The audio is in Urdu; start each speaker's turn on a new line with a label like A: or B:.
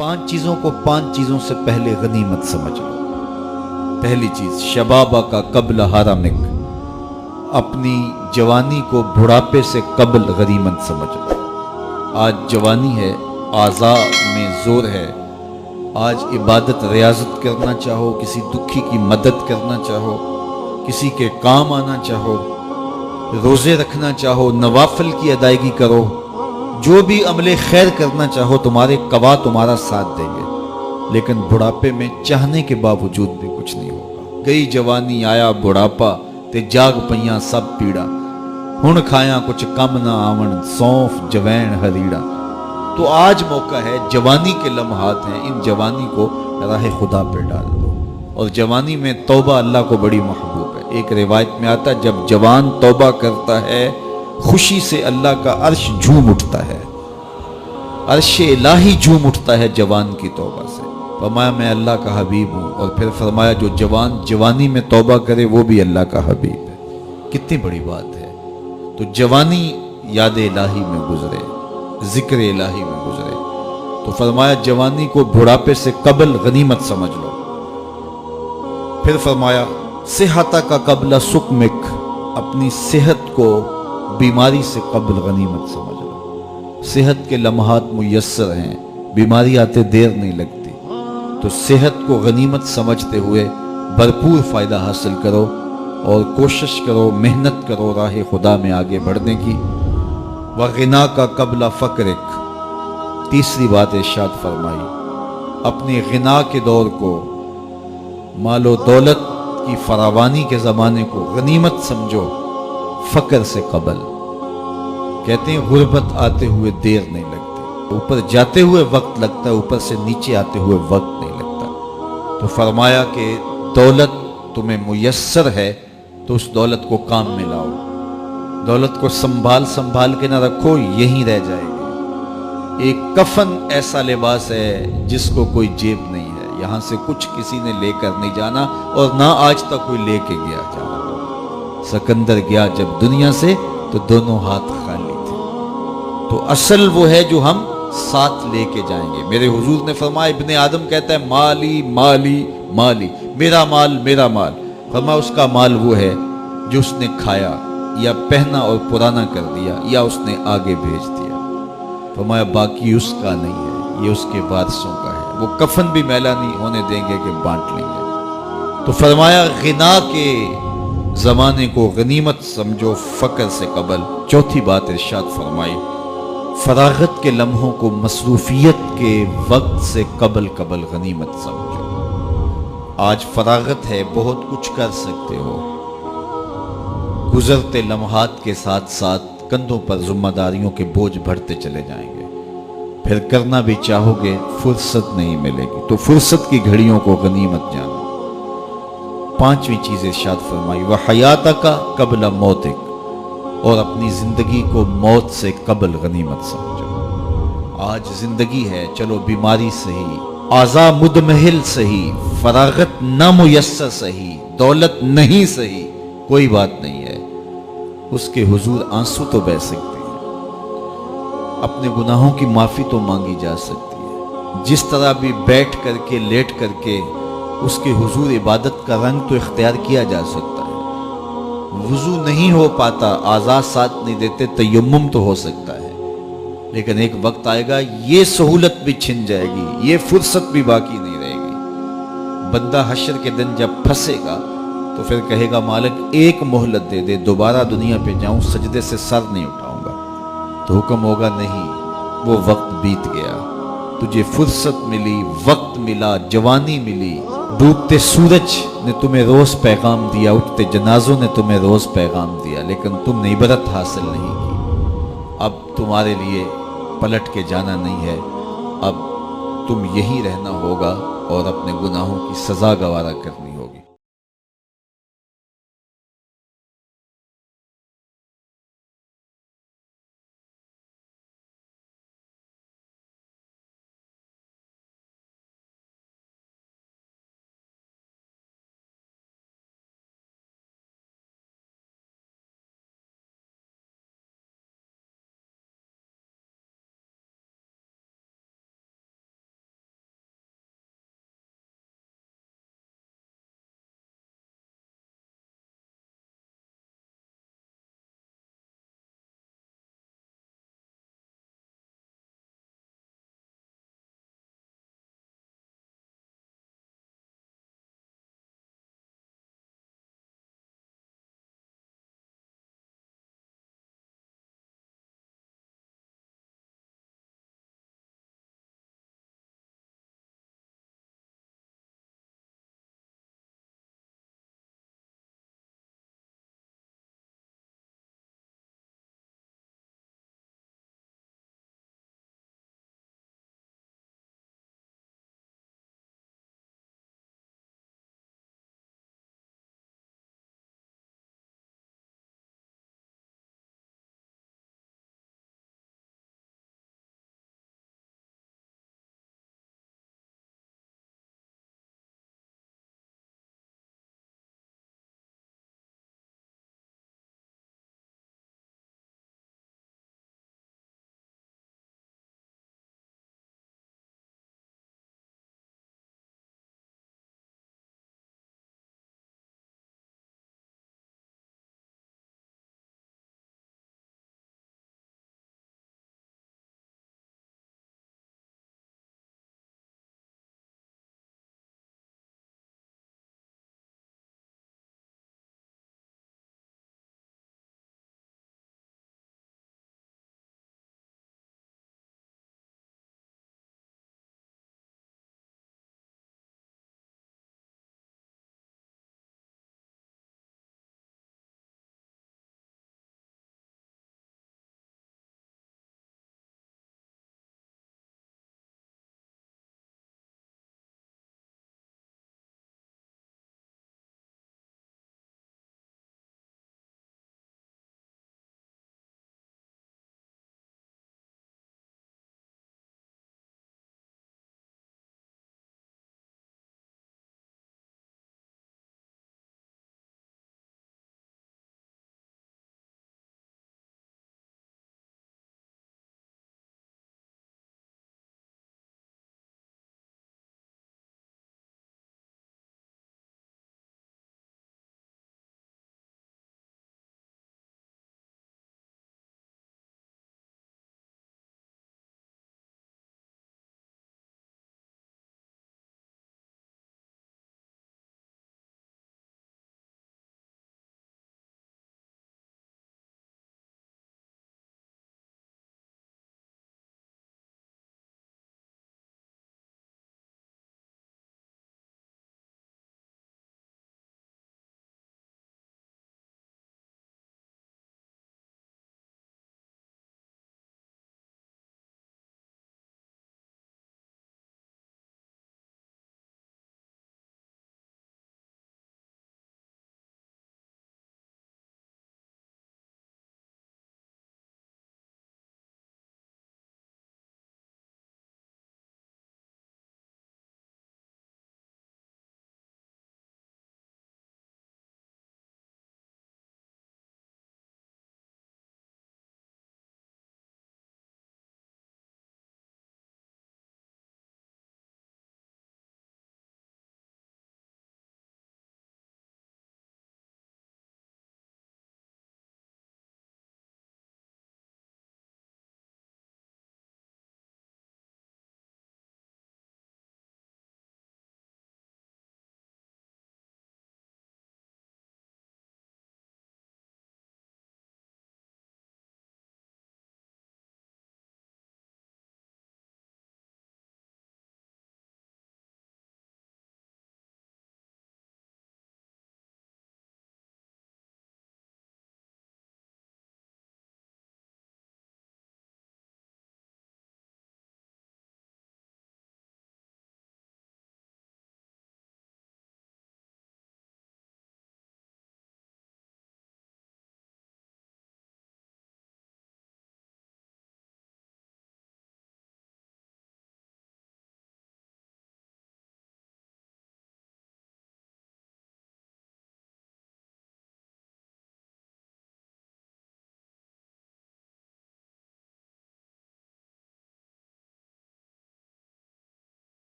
A: 5 چیزوں کو 5 چیزوں سے پہلے غنیمت سمجھ لو۔ پہلی چیز شبابہ کا قبل حرمک، اپنی جوانی کو بڑھاپے سے قبل غنیمت سمجھ لو۔ آج جوانی ہے، اعضاء میں زور ہے، آج عبادت ریاضت کرنا چاہو، کسی دکھی کی مدد کرنا چاہو، کسی کے کام آنا چاہو، روزے رکھنا چاہو، نوافل کی ادائیگی کرو، جو بھی عمل خیر کرنا چاہو، تمہارے قوا تمہارا ساتھ دیں گے، لیکن بڑھاپے میں چاہنے کے باوجود بھی کچھ نہیں ہوگا۔ گئی جوانی آیا بڑھاپا تے جاگ پئیاں سب پیڑا، ہن کھایاں کچھ کم نہ آون سونف جوین ہریڑا۔ تو آج موقع ہے، جوانی کے لمحات ہیں، ان جوانی کو راہ خدا پہ ڈال دو۔ اور جوانی میں توبہ اللہ کو بڑی محبوب ہے۔ ایک روایت میں آتا ہے جب جوان توبہ کرتا ہے خوشی سے اللہ کا عرش جھوم اٹھتا ہے، عرش الہی جھوم اٹھتا ہے جوان کی توبہ سے۔ فرمایا میں اللہ کا حبیب ہوں، اور پھر فرمایا جو جوان جوانی میں توبہ کرے وہ بھی اللہ کا حبیب ہے۔ کتنی بڑی بات ہے۔ تو جوانی یاد الہی میں گزرے، ذکر الہی میں گزرے، تو فرمایا جوانی کو بڑھاپے سے قبل غنیمت سمجھ لو۔ پھر فرمایا صحت کا قبل سقمک، اپنی صحت کو بیماری سے قبل غنیمت سمجھ لو۔ صحت کے لمحات میسر ہیں، بیماری آتے دیر نہیں لگتی، تو صحت کو غنیمت سمجھتے ہوئے بھرپور فائدہ حاصل کرو اور کوشش کرو، محنت کرو راہ خدا میں آگے بڑھنے کی۔ وغنا کا قبل فقرک، تیسری بات ارشاد فرمائی، اپنی غنا کے دور کو، مال و دولت کی فراوانی کے زمانے کو غنیمت سمجھو فقر سے قبل۔ کہتے ہیں غربت آتے ہوئے دیر نہیں لگتی، اوپر جاتے ہوئے وقت لگتا ہے، اوپر سے نیچے آتے ہوئے وقت نہیں لگتا۔ تو فرمایا کہ دولت تمہیں میسر ہے تو اس دولت کو کام میں لاؤ، دولت کو سنبھال کے نہ رکھو، یہیں رہ جائے گی۔ ایک کفن ایسا لباس ہے جس کو کوئی جیب نہیں ہے، یہاں سے کچھ کسی نے لے کر نہیں جانا، اور نہ آج تک کوئی لے کے گیا جانا۔ سکندر گیا جب دنیا سے تو دونوں ہاتھ خالی تھے۔ تو اصل وہ ہے جو ہم ساتھ لے کے جائیں گے۔ میرے حضور نے فرمایا، ابن آدم کہتا ہے مالی مالی مالی، میرا مال میرا مال۔ فرمایا اس کا مال وہ ہے جو اس نے کھایا یا پہنا اور پرانا کر دیا یا اس نے آگے بھیج دیا۔ فرمایا باقی اس کا نہیں ہے، یہ اس کے وارثوں کا ہے، وہ کفن بھی میلا نہیں ہونے دیں گے کہ بانٹ لیں گے۔ تو فرمایا غنا کے زمانے کو غنیمت سمجھو فقر سے قبل۔ چوتھی بات ارشاد فرمائی، فراغت کے لمحوں کو مصروفیت کے وقت سے قبل غنیمت سمجھو۔ آج فراغت ہے، بہت کچھ کر سکتے ہو، گزرتے لمحات کے ساتھ ساتھ کندھوں پر ذمہ داریوں کے بوجھ بڑھتے چلے جائیں گے، پھر کرنا بھی چاہو گے فرصت نہیں ملے گی۔ تو فرصت کی گھڑیوں کو غنیمت جانو۔ پانچویں چیز ارشاد فرمائی، وحیاتک قبل موتک، اور اپنی زندگی کو موت سے قبل غنیمت سمجھو۔ آج زندگی ہے، چلو بیماری صحیح، اعضاء مدمحل صحیح، فراغت نہ میسر صحیح، دولت نہیں صحیح، کوئی بات نہیں ہے، اس کے حضور آنسو تو بہہ سکتے ہیں، اپنے گناہوں کی معافی تو مانگی جا سکتی ہے، جس طرح بھی بیٹھ کر کے لیٹ کر کے اس کے حضور عبادت کا رنگ تو اختیار کیا جا سکتا ہے۔ وضو نہیں ہو پاتا، اعضاء ساتھ نہیں دیتے، تیمم تو ہو سکتا ہے، لیکن ایک وقت آئے گا یہ سہولت بھی چھن جائے گی، یہ فرصت بھی باقی نہیں رہے گی۔ بندہ حشر کے دن جب پھنسے گا تو پھر کہے گا مالک ایک مہلت دے دے، دوبارہ دنیا پہ جاؤں، سجدے سے سر نہیں اٹھاؤں گا۔ تو حکم ہوگا نہیں، وہ وقت بیت گیا، تجھے فرصت ملی، وقت ملا، جوانی ملی، ڈوبتے سورج نے تمہیں روز پیغام دیا، اٹھتے جنازوں نے تمہیں روز پیغام دیا، لیکن تم نے عبرت حاصل نہیں کی۔ اب تمہارے لیے پلٹ کے جانا نہیں ہے، اب تم یہی رہنا ہوگا اور اپنے گناہوں کی سزا گوارا کرنی